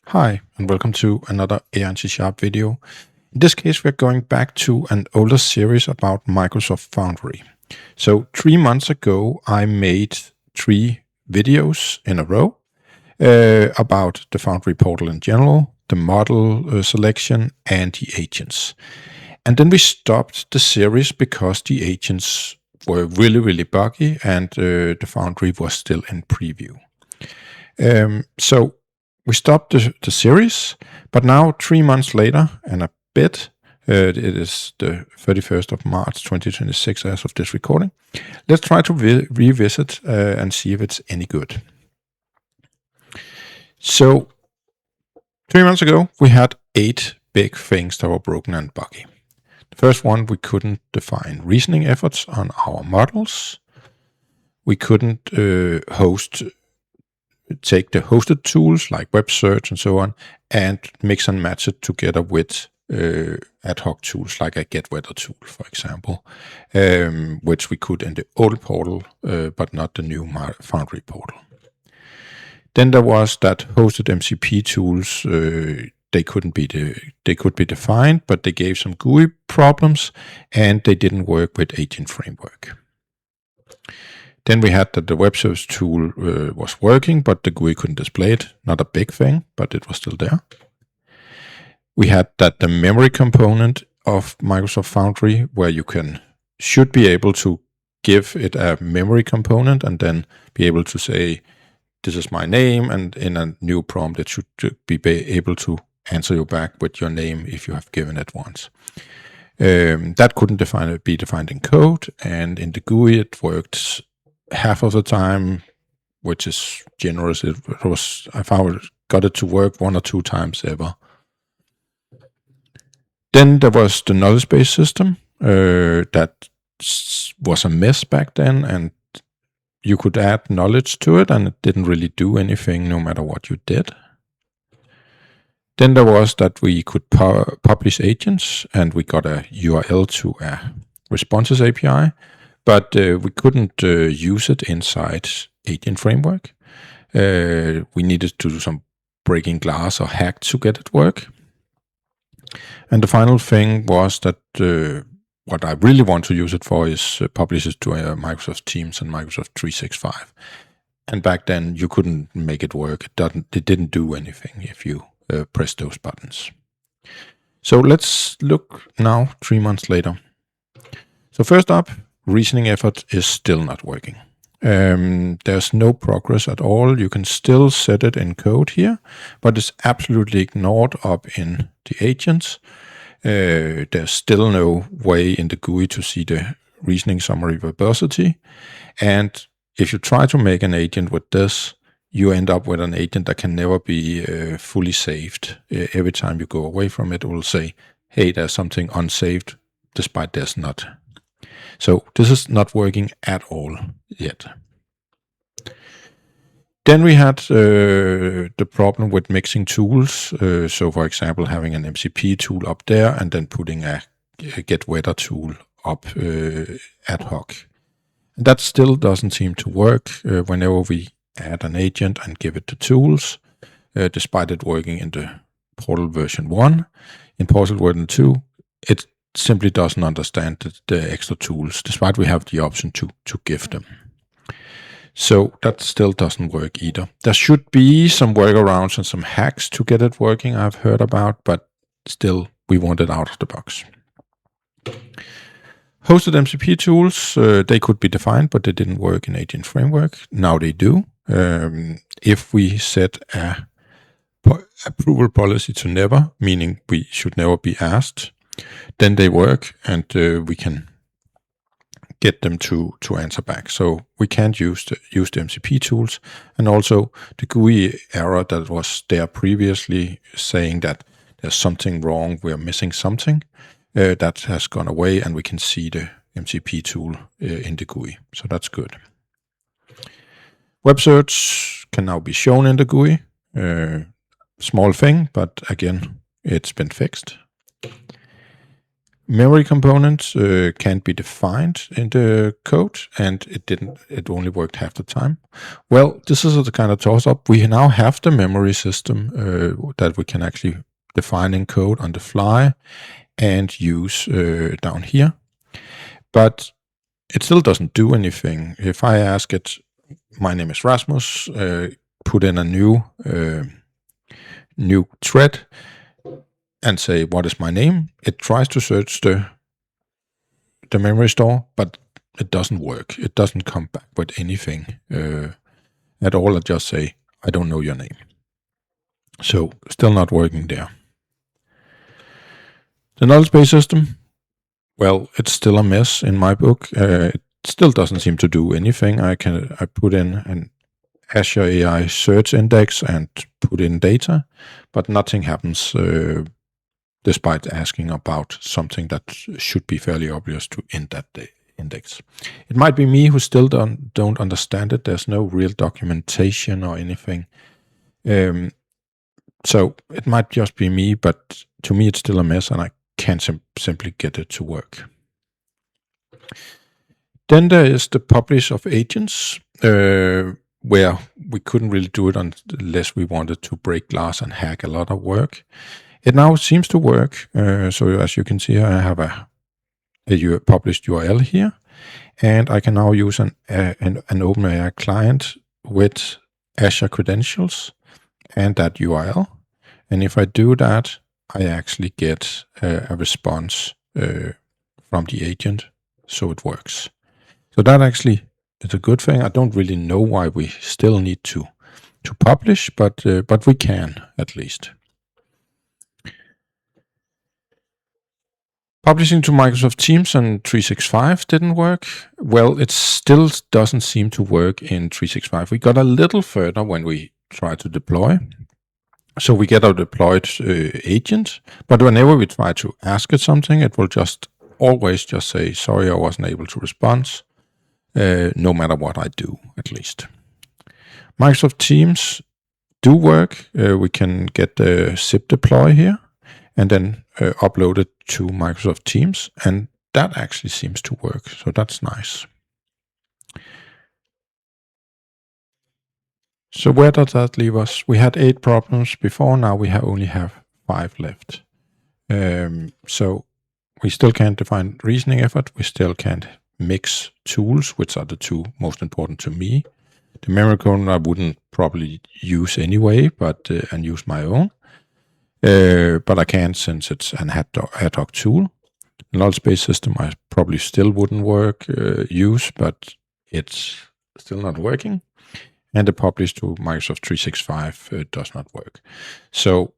Hi, and welcome to another AI and C# video. In this case, we're going back to an older series about Microsoft Foundry. So 3 months ago, I made 3 videos in a row about the Foundry portal in general, the model selection, and the agents. And then we stopped the series because the agents were really buggy and the Foundry was still in preview. So we stopped the series, but now 3 months later and a bit, it is the 31st of March 2026 as of this recording. Let's try to revisit and see if it's any good. So 3 months ago, we had 8 big things that were broken and buggy. The first one, we couldn't define reasoning efforts on our models. We couldn't take the hosted tools like web search and so on and mix and match it together with ad hoc tools like a get weather tool, for example, which we could in the old portal, but not the new Foundry portal. Then there was that hosted MCP tools, they could be defined, but they gave some GUI problems and they didn't work with Agent Framework. Then we had that the web service tool was working, but the GUI couldn't display it. Not a big thing, but it was still there. We had that the memory component of Microsoft Foundry, where you should be able to give it a memory component and then be able to say, this is my name, and in a new prompt, it should be able to answer you back with your name if you have given it once. That couldn't be defined in code, and in the GUI, it worked half of the time, which is generous. It was, I found, got it to work 1 or 2 times ever. Then there was the knowledge base system that was a mess back then, and you could add knowledge to it, and it didn't really do anything no matter what you did. Then there was that we could publish agents, and we got a URL to a responses API, but we couldn't use it inside Agent Framework. We needed to do some breaking glass or hack to get it work. And the final thing was that what I really want to use it for is publish it to Microsoft Teams and Microsoft 365. And back then you couldn't make it work. It didn't do anything if you press those buttons. So let's look now 3 months later. So first up, reasoning effort is still not working. There's no progress at all. You can still set it in code here, but it's absolutely ignored up in the agents. There's still no way in the GUI to see the reasoning summary verbosity. And if you try to make an agent with this, you end up with an agent that can never be fully saved. Every time you go away from it, it will say, hey, there's something unsaved, despite there's not. So this is not working at all yet. Then we had the problem with mixing tools. So for example, having an MCP tool up there and then putting a get weather tool up ad hoc. And that still doesn't seem to work whenever we add an agent and give it the tools, despite it working in the portal version 1. In portal version 2, it simply doesn't understand the extra tools, despite we have the option to give them. So that still doesn't work either. There should be some workarounds and some hacks to get it working I've heard about, but still we want it out of the box. Hosted MCP tools, they could be defined, but they didn't work in Agent Framework. Now they do. If we set a approval policy to never, meaning we should never be asked, then they work, and we can get them to answer back. So we can't use the MCP tools, and also the GUI error that was there previously saying that there's something wrong, we're missing something, that has gone away, and we can see the MCP tool in the GUI. So that's good. Web search can now be shown in the GUI. Small thing, but again, it's been fixed. Memory components can't be defined in the code, and it only worked half the time. Well, this is a kind of toss-up. We now have the memory system that we can actually define in code on the fly and use down here. But it still doesn't do anything. If I ask it, my name is Rasmus, put in a new thread and say, what is my name? It tries to search the memory store, but it doesn't work. It doesn't come back with anything at all. I just say, I don't know your name. So still not working there. The knowledge base system, well, it's still a mess in my book. It still doesn't seem to do anything. I put in an Azure AI search index and put in data, but nothing happens despite asking about something that should be fairly obvious to in that index. It might be me who still don't understand it. There's no real documentation or anything. So it might just be me, but to me it's still a mess and I can't simply get it to work. Then there is the publish of agents, where we couldn't really do it unless we wanted to break glass and hack a lot of work. It now seems to work. So as you can see here, I have a published URL here, and I can now use an OpenAI client with Azure credentials and that URL. And if I do that, I actually get a response from the agent, so it works. So that actually is a good thing. I don't really know why we still need to publish, but we can at least. Publishing to Microsoft Teams and 365 didn't work. Well, it still doesn't seem to work in 365. We got a little further when we try to deploy. So we get our deployed agent, but whenever we try to ask it something, it will always just say, sorry, I wasn't able to respond, no matter what I do, at least. Microsoft Teams do work. We can get the zip deploy here and then upload it to Microsoft Teams, and that actually seems to work, so that's nice. So where does that leave us? We had 8 problems before, now we only have 5 left. So we still can't define reasoning effort, we still can't mix tools, which are the 2 most important to me. The memory component I wouldn't probably use anyway, but and use my own. But I can't since it's an ad hoc tool. The knowledge base system I probably still wouldn't use, but it's still not working. And the publish to Microsoft 365 does not work. So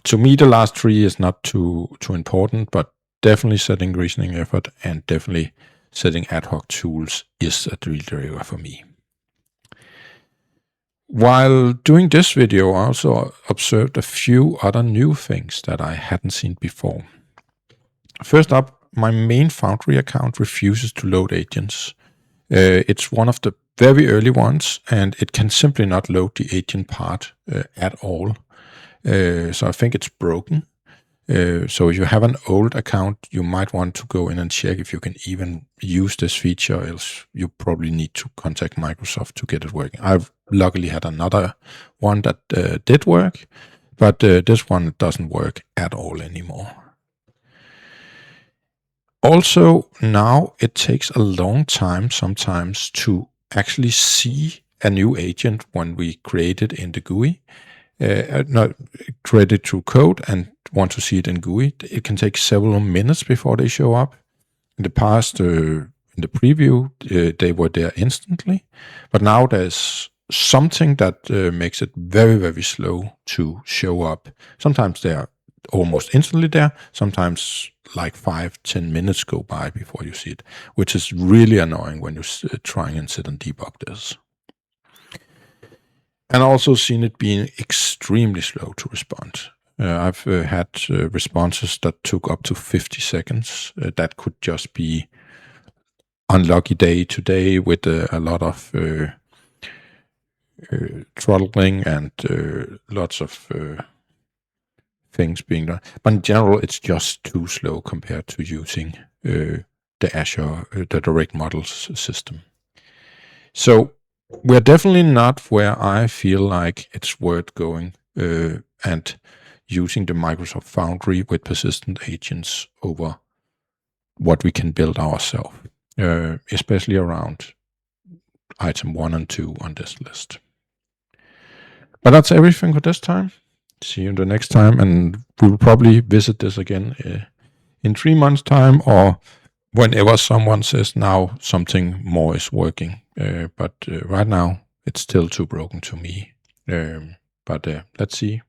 to me, the last 3 is not too important, but definitely setting reasoning effort and definitely setting ad hoc tools is a deal breaker for me. While doing this video, I also observed a few other new things that I hadn't seen before. First up, my main Foundry account refuses to load agents. It's one of the very early ones, and it can simply not load the agent part at all. So I think it's broken. So if you have an old account, you might want to go in and check if you can even use this feature, else you probably need to contact Microsoft to get it working. I've luckily had another one that did work, but this one doesn't work at all anymore. Also, now it takes a long time sometimes to actually see a new agent when we create it in the GUI. Create it through code and want to see it in GUI. It can take several minutes before they show up. In the past, in the preview, they were there instantly, but now there's something that makes it very, very slow to show up. Sometimes they are almost instantly there. Sometimes like 5-10 minutes go by before you see it, which is really annoying when you're trying and sit and debug this. And also seen it being extremely slow to respond. I've had responses that took up to 50 seconds. That could just be unlucky day today with a lot of throttling and lots of things being done. But in general, it's just too slow compared to using the Azure, the direct models system. So we're definitely not where I feel like it's worth going and using the Microsoft Foundry with persistent agents over what we can build ourselves, especially around item 1 and 2 on this list. But that's everything for this time. See you the next time, and we'll probably visit this again in 3 months' time, or whenever someone says now something more is working. But right now, it's still too broken to me. But let's see